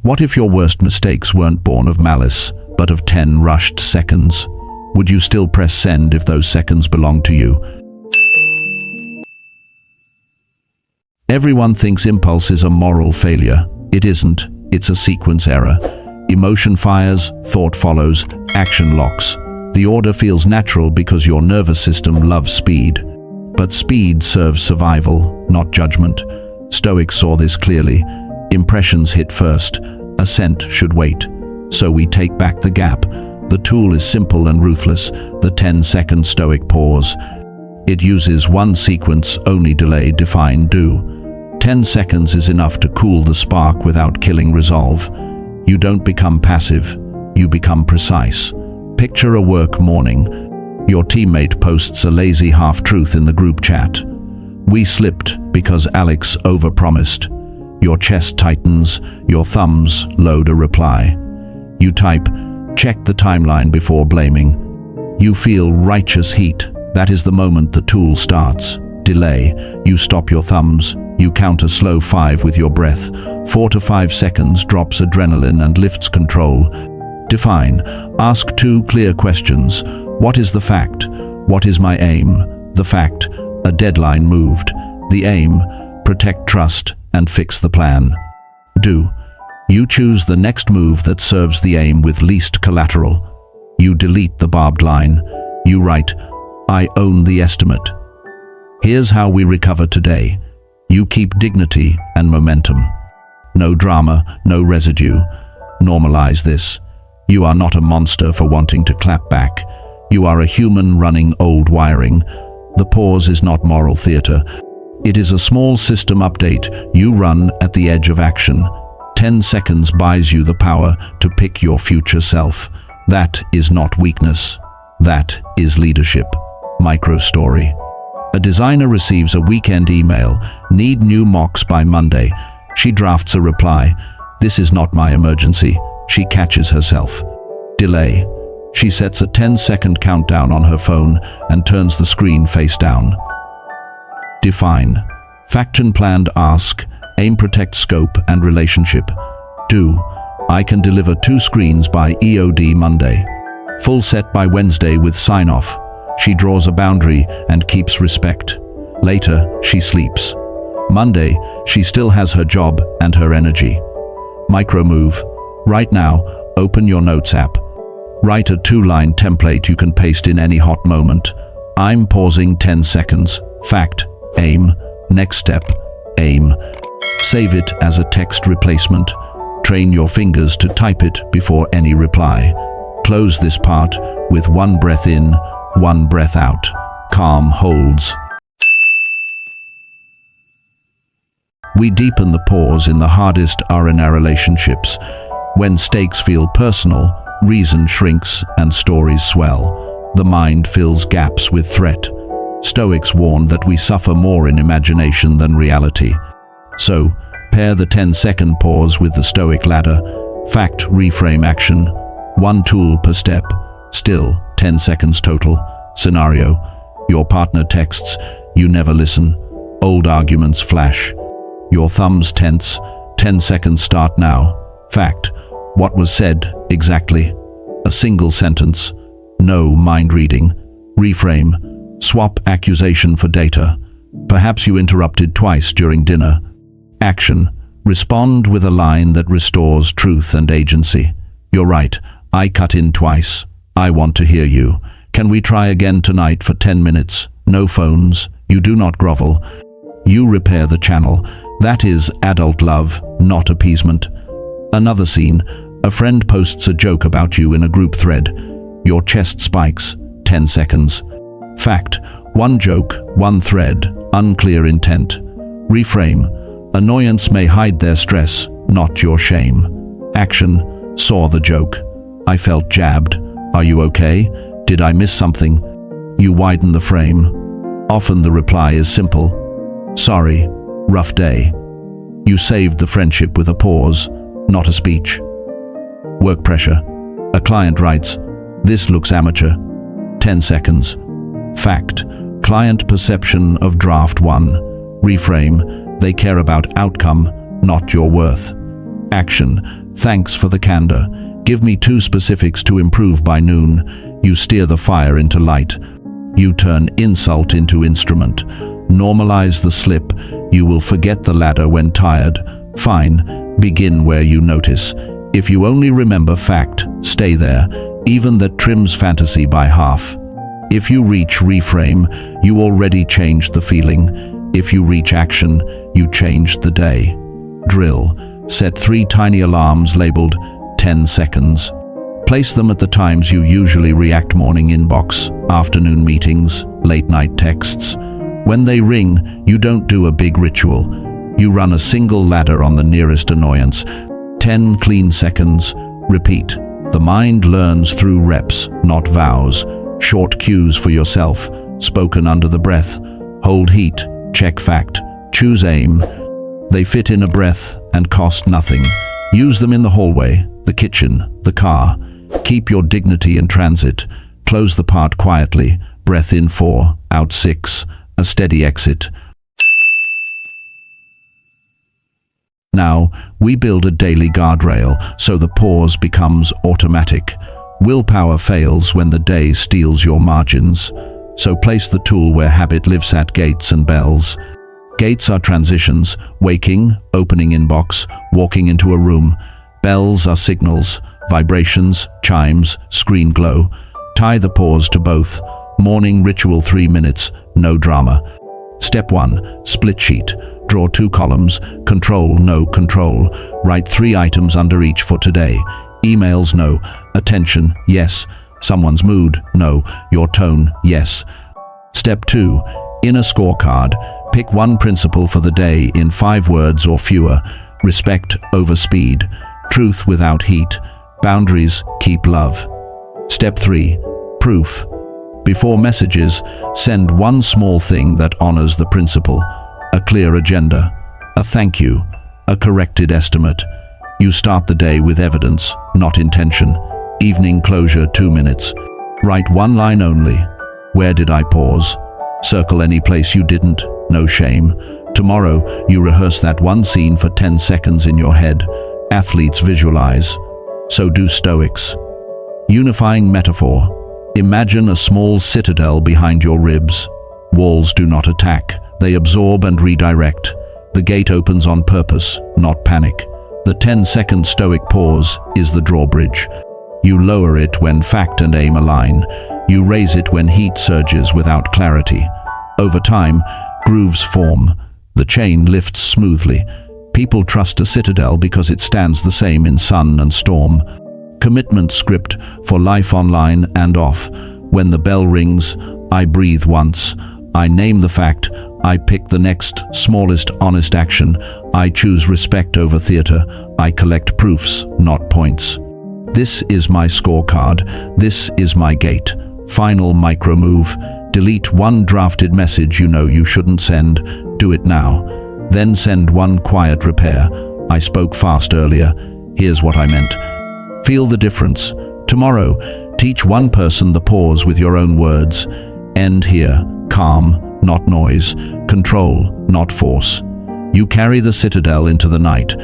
What if your worst mistakes weren't born of malice, but of 10 rushed seconds? Would you still press send if those seconds belonged to you? Everyone thinks impulse is a moral failure. It isn't. It's a sequence error. Emotion fires, thought follows, action locks. The order feels natural because your nervous system loves speed. But speed serves survival, not judgment. Stoics saw this clearly. Impressions hit first. Assent should wait. So we take back the gap. The tool is simple and ruthless, the 10-second Stoic pause. It uses one sequence, only delay, define, do. 10 seconds is enough to cool the spark without killing resolve. You don't become passive, you become precise. Picture a work morning. Your teammate posts a lazy half-truth in the group chat. We slipped because Alex overpromised. Your chest tightens, your thumbs load a reply. You type, check the timeline before blaming. You feel righteous heat. That is the moment the tool starts. Delay. You stop your thumbs. You count a slow 5 with your breath. 4 to 5 seconds drops adrenaline and lifts control. Define. Ask 2 clear questions. What is the fact? What is my aim? The fact, a deadline moved. The aim, protect trust and fix the plan. Do. You choose the next move that serves the aim with least collateral. You delete the barbed line. You write, I own the estimate. Here's how we recover today. You keep dignity and momentum. No drama, no residue. Normalize this. You are not a monster for wanting to clap back. You are a human running old wiring. The pause is not moral theater. It is a small system update you run at the edge of action. 10 seconds buys you the power to pick your future self. That is not weakness. That is leadership. Micro story. A designer receives a weekend email, need new mocks by Monday. She drafts a reply, this is not my emergency. She catches herself. Delay. She sets a 10-second countdown on her phone and turns the screen face down. Define. Faction planned ask, aim protect scope and relationship. Do. I can deliver 2 screens by EOD Monday. Full set by Wednesday with sign-off. She draws a boundary and keeps respect. Later, she sleeps. Monday, she still has her job and her energy. Micro move. Right now, open your notes app. Write a 2-line template you can paste in any hot moment. I'm pausing 10 seconds. Fact, aim. Next step, aim. Save it as a text replacement. Train your fingers to type it before any reply. Close this part with 1 breath in, 1 breath out. Calm holds. We deepen the pause in the hardest are in our relationships. When stakes feel personal, reason shrinks and stories swell. The mind fills gaps with threat. Stoics warn that we suffer more in imagination than reality. So, pair the 10-second pause with the Stoic Ladder. Fact, reframe action. 1 tool per step. Still, 10 seconds total. Scenario. Your partner texts. You never listen. Old arguments flash. Your thumbs tense. 10 seconds start now. Fact. What was said, exactly. A single sentence. No mind reading. Reframe. Swap accusation for data. Perhaps you interrupted twice during dinner. Action. Respond with a line that restores truth and agency. You're right. I cut in twice. I want to hear you. Can we try again tonight for 10 minutes? No phones. You do not grovel. You repair the channel. That is adult love, not appeasement. Another scene. A friend posts a joke about you in a group thread. Your chest spikes. 10 seconds. Fact. 1 joke, 1 thread, unclear intent. Reframe. Annoyance may hide their stress, not your shame. Action. Saw the joke. I felt jabbed. Are you okay? Did I miss something? You widen the frame. Often the reply is simple. Sorry, rough day. You saved the friendship with a pause, not a speech. Work pressure. A client writes, this looks amateur. 10 seconds. Fact. Client perception of draft 1. Reframe. They care about outcome, not your worth. Action. Thanks for the candor. Give me 2 specifics to improve by noon. You steer the fire into light. You turn insult into instrument. Normalize the slip. You will forget the ladder when tired. Fine, begin where you notice. If you only remember fact, stay there, even that trims fantasy by half. If you reach reframe, you already changed the feeling. If you reach action, you changed the day. Drill. Set 3 tiny alarms labeled 10 seconds. Place them at the times you usually react: morning inbox, afternoon meetings, late night texts. When they ring, you don't do a big ritual. You run a single ladder on the nearest annoyance. 10 clean seconds. Repeat. The mind learns through reps, not vows. Short cues for yourself, spoken under the breath. Hold heat, check fact, choose aim. They fit in a breath and cost nothing. Use them in the hallway, the kitchen, the car. Keep your dignity in transit. Close the part quietly. Breath in 4, out 6. A steady exit. Now, we build a daily guardrail so the pause becomes automatic. Willpower fails when the day steals your margins. So place the tool where habit lives at: gates and bells. Gates are transitions: waking, opening inbox, walking into a room. Bells are signals: vibrations, chimes, screen glow. Tie the pause to both. Morning ritual: 3 minutes, no drama. Step 1, split sheet. Draw 2 columns: control, no control. Write 3 items under each for today. Emails, no. Attention, yes. Someone's mood, no. Your tone, yes. Step 2, inner scorecard. Pick 1 principle for the day in 5 words or fewer. Respect over speed. Truth without heat. Boundaries, keep love. Step 3, proof. Before messages, send 1 small thing that honors the principle. A clear agenda, a thank you, a corrected estimate. You start the day with evidence, not intention. Evening closure: 2 minutes. Write 1 line only. Where did I pause? Circle any place you didn't, no shame. Tomorrow, you rehearse that 1 scene for 10 seconds in your head. Athletes visualize. So do Stoics. Unifying metaphor. Imagine a small citadel behind your ribs. Walls do not attack. They absorb and redirect. The gate opens on purpose, not panic. The 10-second Stoic pause is the drawbridge. You lower it when fact and aim align. You raise it when heat surges without clarity. Over time, grooves form. The chain lifts smoothly. People trust a citadel because it stands the same in sun and storm. Commitment script for life online and off. When the bell rings, I breathe once. I name the fact. I pick the next, smallest, honest action. I choose respect over theater. I collect proofs, not points. This is my scorecard. This is my gate. Final micro move. Delete 1 drafted message you know you shouldn't send. Do it now. Then send 1 quiet repair. I spoke fast earlier. Here's what I meant. Feel the difference. Tomorrow, teach 1 person the pause with your own words. End here. Calm, not noise. Control, not force. You carry the citadel into the night.